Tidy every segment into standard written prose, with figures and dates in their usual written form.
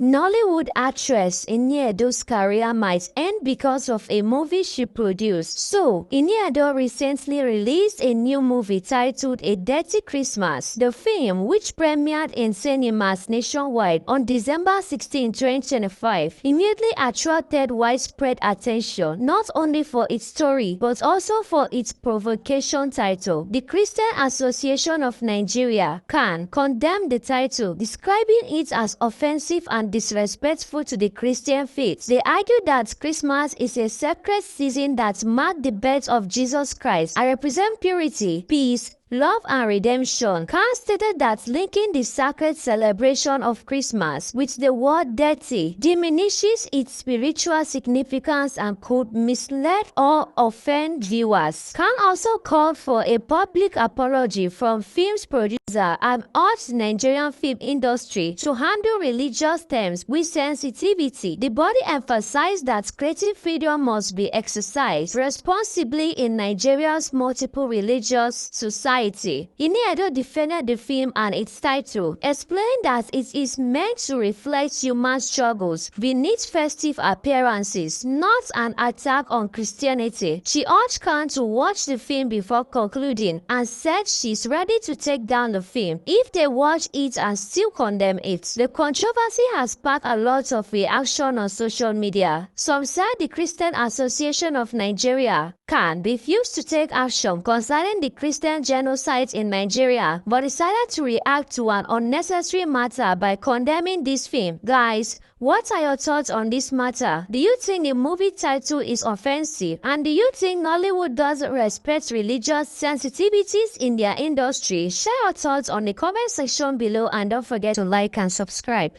Nollywood actress Ini Edo's career might end because of a movie she produced. So, Ini Edo recently released a new movie titled A Dirty Christmas. The film, which premiered in cinemas nationwide on December 16, 2025, immediately attracted widespread attention, not only for its story, but also for its provocation title. The Christian Association of Nigeria, CAN, condemned the title, describing it as offensive and disrespectful to the Christian faith. They argue that Christmas is a sacred season that marks the birth of Jesus Christ and represents purity, peace, love and redemption. Khan stated that linking the sacred celebration of Christmas with the word dirty diminishes its spiritual significance and could mislead or offend viewers. Khan also called for a public apology from film's producer and urged the Nigerian film industry to handle religious themes with sensitivity. The body emphasized that creative freedom must be exercised responsibly in Nigeria's multiple religious societies. Ini Edo defended the film and its title, explaining that it is meant to reflect human struggles beneath festive appearances, not an attack on Christianity. She urged Khan to watch the film before concluding and said she's ready to take down the film if they watch it and still condemn it. The controversy has sparked a lot of reaction on social media. Some said the Christian Association of Nigeria, CAN, refused to take action concerning the Christian genocide in Nigeria, but decided to react to an unnecessary matter by condemning this film. Guys, what are your thoughts on this matter? Do you think the movie title is offensive? And do you think Nollywood doesn't respect religious sensitivities in their industry? Share your thoughts on the comment section below and don't forget to like and subscribe.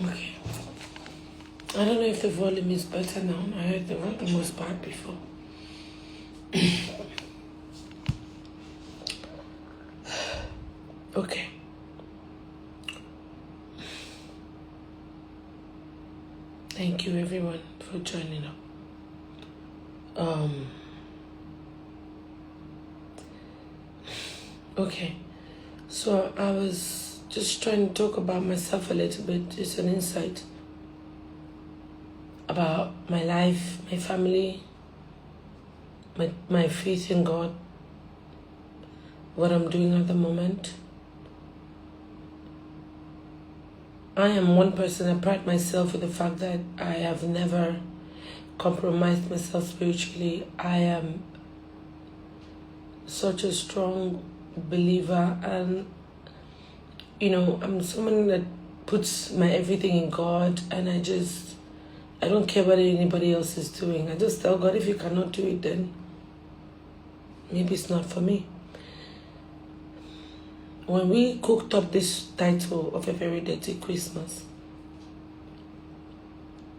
Okay. I don't know if the volume is better now. I heard the volume was bad before. Okay. Thank you everyone for joining up. Okay. So I was just trying to talk about myself a little bit, just an insight about my life, my family, my faith in God, what I'm doing at the moment. I am one person, I pride myself with the fact that I have never compromised myself spiritually. I am such a strong believer, and I'm someone that puts my everything in God, and I don't care what anybody else is doing. I just tell God, if you cannot do it, then maybe it's not for me. When we cooked up this title of A Very Dirty Christmas,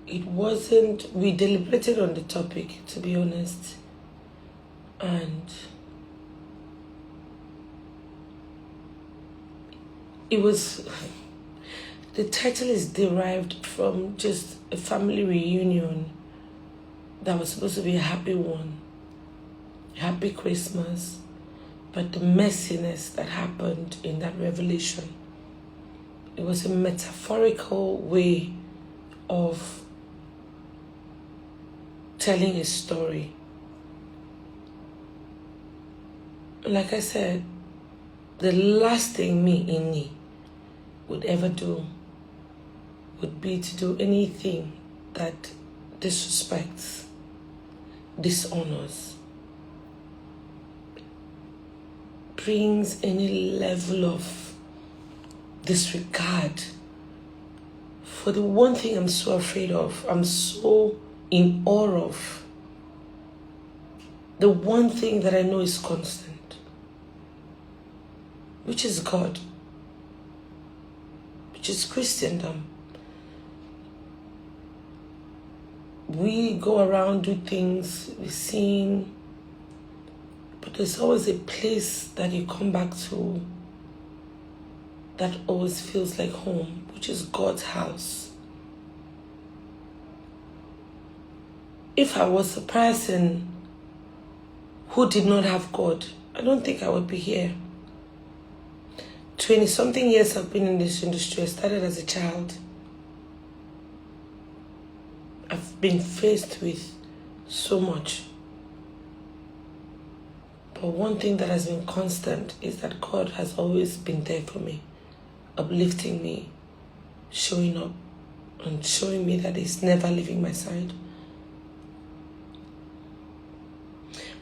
we deliberated on the topic, to be honest. And the title is derived from just a family reunion that was supposed to be a happy one, happy Christmas, but the messiness that happened in that revelation, it was a metaphorical way of telling a story. Like I said, the last thing me, Ini, would ever do would be to do anything that disrespects, dishonors, brings any level of disregard for the one thing I'm so afraid of, I'm so in awe of, the one thing that I know is constant, which is God, which is Christendom. We go around, do things, we sing, but there's always a place that you come back to that always feels like home, which is God's house. If I was a person who did not have God, I don't think I would be here. 20-something years I've been in this industry. I started as a child. I've been faced with so much. But one thing that has been constant is that God has always been there for me, uplifting me, showing up, and showing me that He's never leaving my side.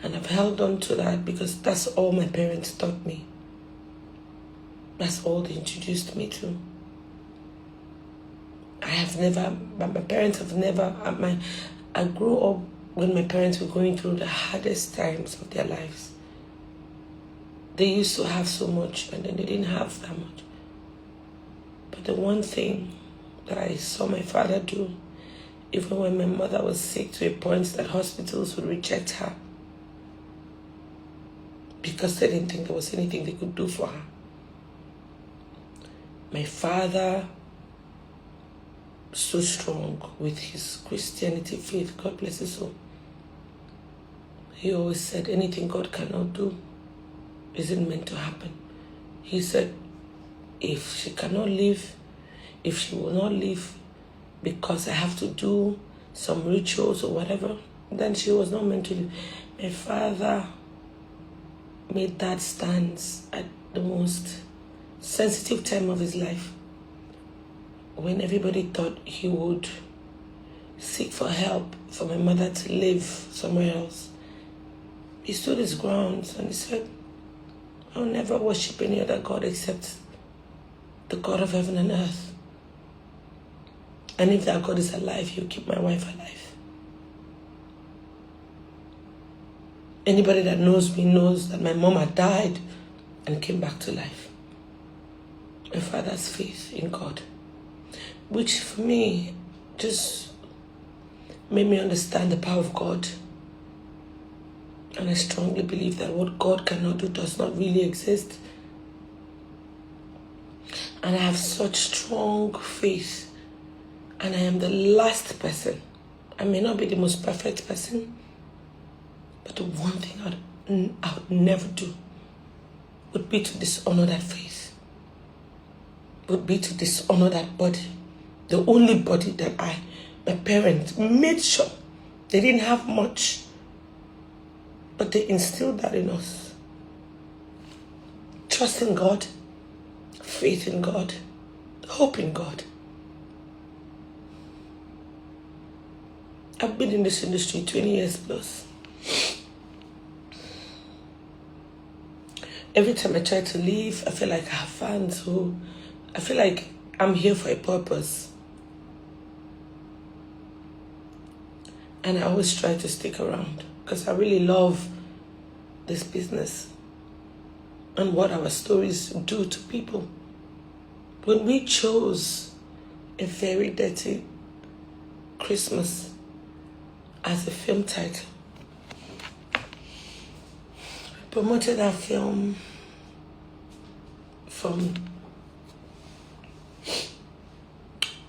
And I've held on to that because that's all my parents taught me. That's all they introduced me to. My parents have never, I grew up when my parents were going through the hardest times of their lives. They used to have so much and then they didn't have that much. But the one thing that I saw my father do, even when my mother was sick to a point that hospitals would reject her because they didn't think there was anything they could do for her. My father, so strong with his Christianity faith, God bless his soul. He always said anything God cannot do isn't meant to happen. He said if she cannot live, if she will not live because I have to do some rituals or whatever, then she was not meant to live. My father made that stance at the most sensitive time of his life, when everybody thought he would seek for help for my mother to live somewhere else. He stood his grounds and he said, I'll never worship any other God except the God of heaven and earth. And if that God is alive, He'll keep my wife alive. Anybody that knows me knows that my mom had died and came back to life. My father's faith in God, which for me just made me understand the power of God. And I strongly believe that what God cannot do does not really exist. And I have such strong faith. And I am the last person. I may not be the most perfect person, but the one thing I would never do would be to dishonor that faith. Would be to dishonor that body. The only body that my parents made sure they didn't have much, but they instilled that in us. Trust in God, faith in God, hope in God. I've been in this industry 20 years plus. Every time I try to leave, I feel like I have fans who, I feel like I'm here for a purpose. And I always try to stick around because I really love this business and what our stories do to people. When we chose A Very Dirty Christmas as a film title, we promoted that film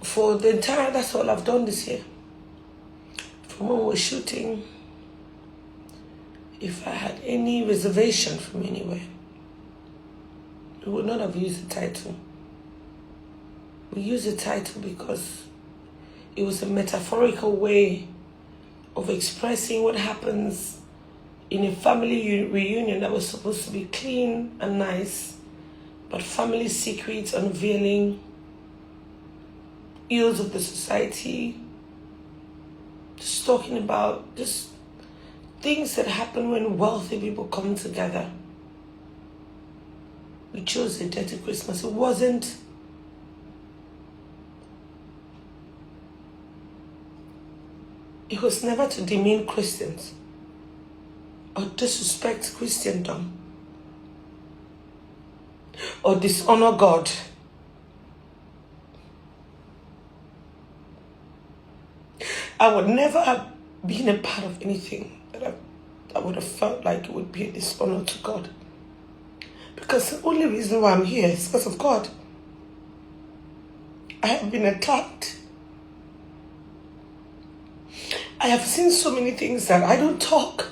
for the entire, that's all I've done this year. From when we were shooting, if I had any reservation from anywhere, we would not have used the title. We used the title because it was a metaphorical way of expressing what happens in a family reunion that was supposed to be clean and nice, but family secrets unveiling, ills of the society, just talking about just things that happen when wealthy people come together. We chose A Dirty Christmas. It was never to demean Christians or disrespect Christendom or dishonor God. I would never have been a part of anything that I would have felt like it would be a dishonor to God. Because the only reason why I'm here is because of God. I have been attacked. I have seen so many things that I don't talk.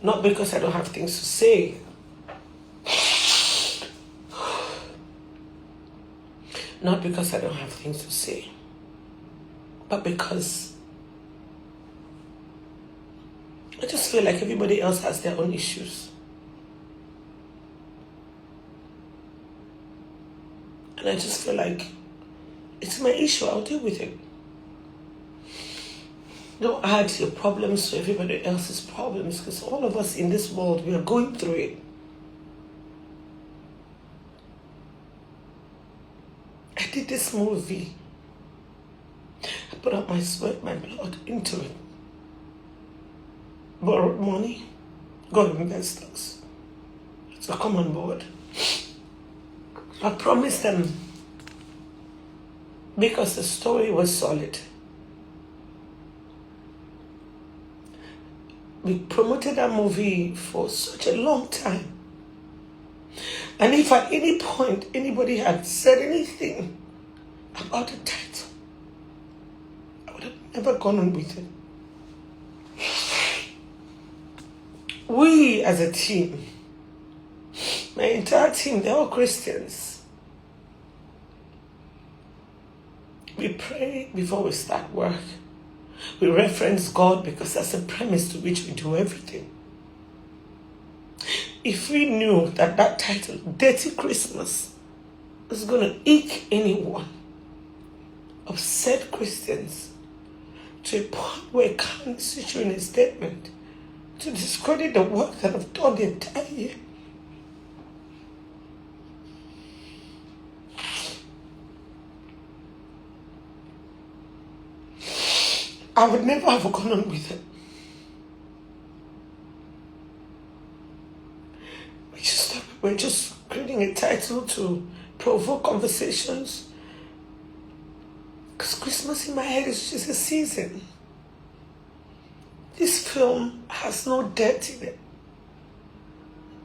Not because I don't have things to say, Not because I don't have things to say, but because I just feel like everybody else has their own issues. And I just feel like it's my issue, I'll deal with it. Don't add your problems to everybody else's problems, because all of us in this world, we are going through it. I did this movie. I put up my sweat, my blood into it. Borrowed money, got investors to come on board. I promised them, because the story was solid. We promoted that movie for such a long time. And if at any point anybody had said anything about the title, I would have never gone on with it. We as a team, my entire team, they're all Christians. We pray before we start work. We reference God because that's the premise to which we do everything. If we knew that that title, Dirty Christmas, was going to eke anyone, upset Christians, to a point where it can't issue in a statement to discredit the work that I've done the entire year, I would never have gone on with it. We're just creating a title to provoke conversations. Because Christmas in my head is just a season. This film has no death in it.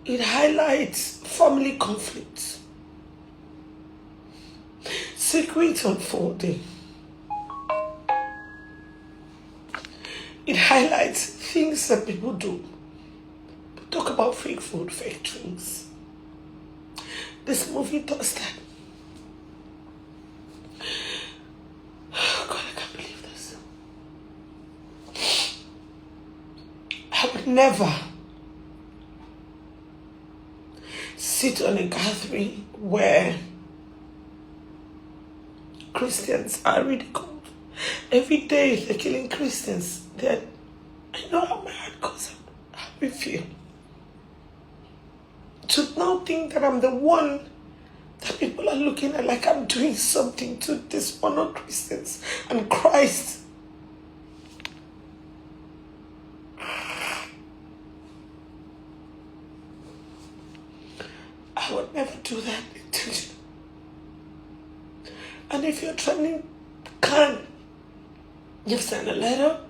It highlights family conflicts, secrets unfolding. It highlights things that people do. Talk about fake food, fake drinks. This movie does that. Oh God, I can't believe this. I would never sit on a gathering where Christians are ridiculed. Every day they're killing Christians. I know how my heart goes up, how we feel. To now think that I'm the one that people are looking at like I'm doing something to dishonor Christians and Christ. I would never do that intentionally. And if you're trying, you've sent a letter,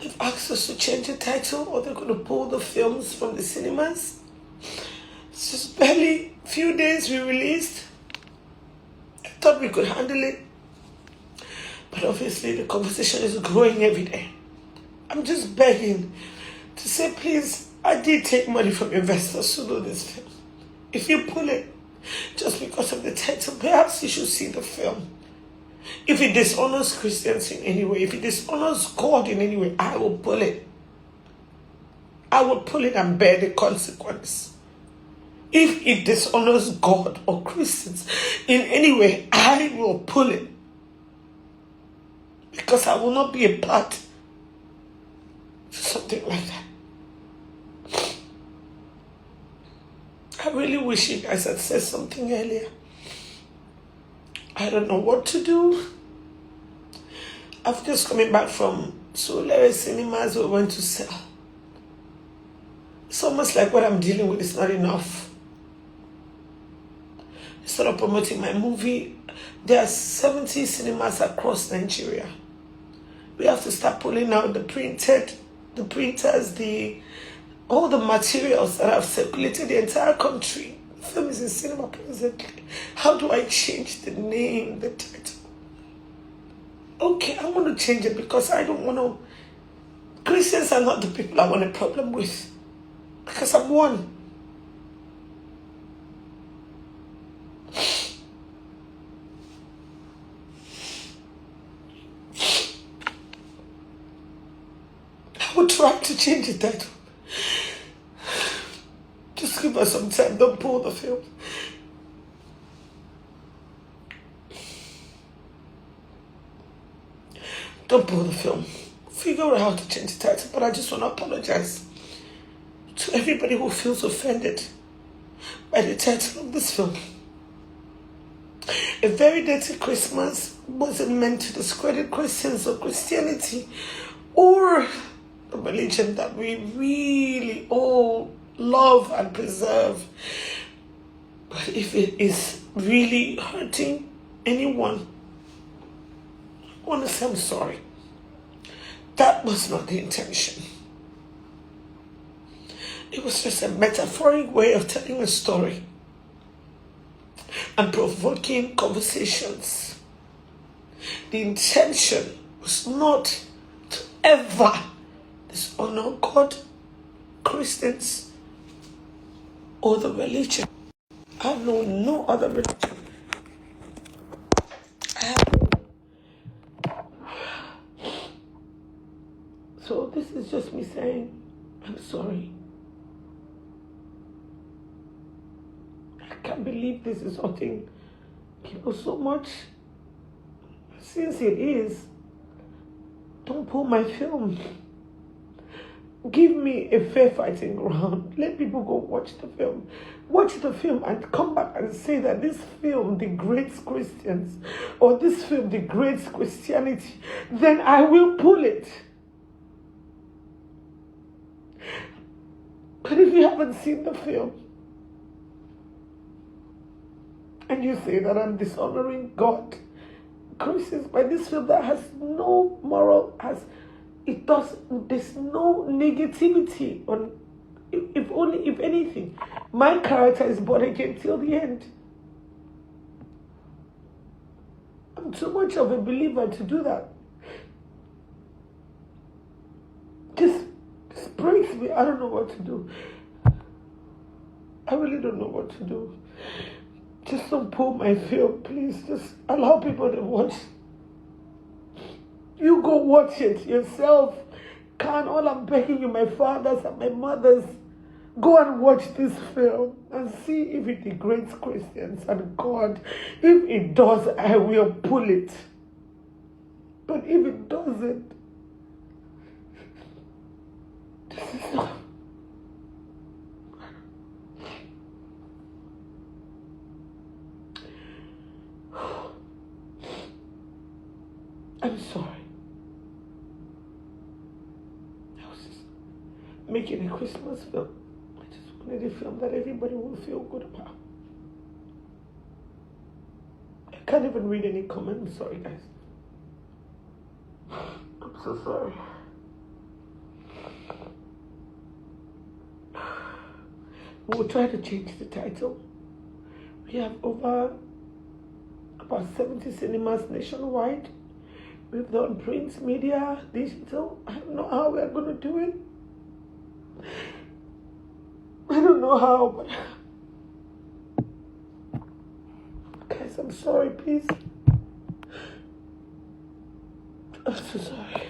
they've asked us to change the title, or they're going to pull the films from the cinemas. It's just barely a few days we released. I thought we could handle it. But obviously the conversation is growing every day. I'm just begging to say, please, I did take money from investors to do this film. If you pull it just because of the title, perhaps you should see the film. If it dishonors Christians in any way, if it dishonors God in any way, I will pull it. I will pull it and bear the consequence. If it dishonors God or Christians in any way, I will pull it. Because I will not be a part to something like that. I really wish you guys had said something earlier. I don't know what to do. I've just coming back from Solar Cinemas we went to sell. It's almost like what I'm dealing with is not enough. Instead of promoting my movie, there are 70 cinemas across Nigeria. We have to start pulling out the printers, all the materials that have circulated the entire country. The film is in cinema presently. How do I change the name, the title? Okay, I want to change it because I don't want to... Christians are not the people I want a problem with. Because I'm one. will try to change the title. Just give us some time. Don't pull the film. Don't pull the film. Figure out how to change the title. But I just want to apologize to everybody who feels offended by the title of this film. A Very Dirty Christmas wasn't meant to discredit Christians or Christianity or the religion that we really all love and preserve. But if it is really hurting anyone, I want to say I'm sorry. That was not the intention. It was just a metaphoric way of telling a story and provoking conversations. The intention was not to ever dishonor God, Christians, or the religion. I know no other religion. So this is just me saying, I'm sorry. I can't believe this is hurting people so much. Since it is, don't pull my film. Give me a fair fighting ground. Let people go watch the film. Watch the film and come back and say that this film degrades Christians or this film degrades Christianity. Then I will pull it. But if you haven't seen the film and you say that I'm dishonoring God, Christians, by this film that has no moral, there's no negativity on, if anything, my character is born again till the end. I'm too much of a believer to do that. This breaks me. I don't know what to do. I really don't know what to do. Just don't pull my film, please. Just allow people to watch. You go watch it yourself. All I'm begging you, my fathers and my mothers, go and watch this film and see if it degrades Christians and God. If it does, I will pull it. But if it doesn't, this is not. I'm sorry. I was just making a Christmas film. I just wanted a film that everybody will feel good about. I can't even read any comments. I'm sorry, guys. I'm so sorry. We'll try to change the title. We have over about 70 cinemas nationwide. We've done print, media, digital. I don't know how we're going to do it. I don't know how, but guys, I'm sorry, please. I'm so sorry.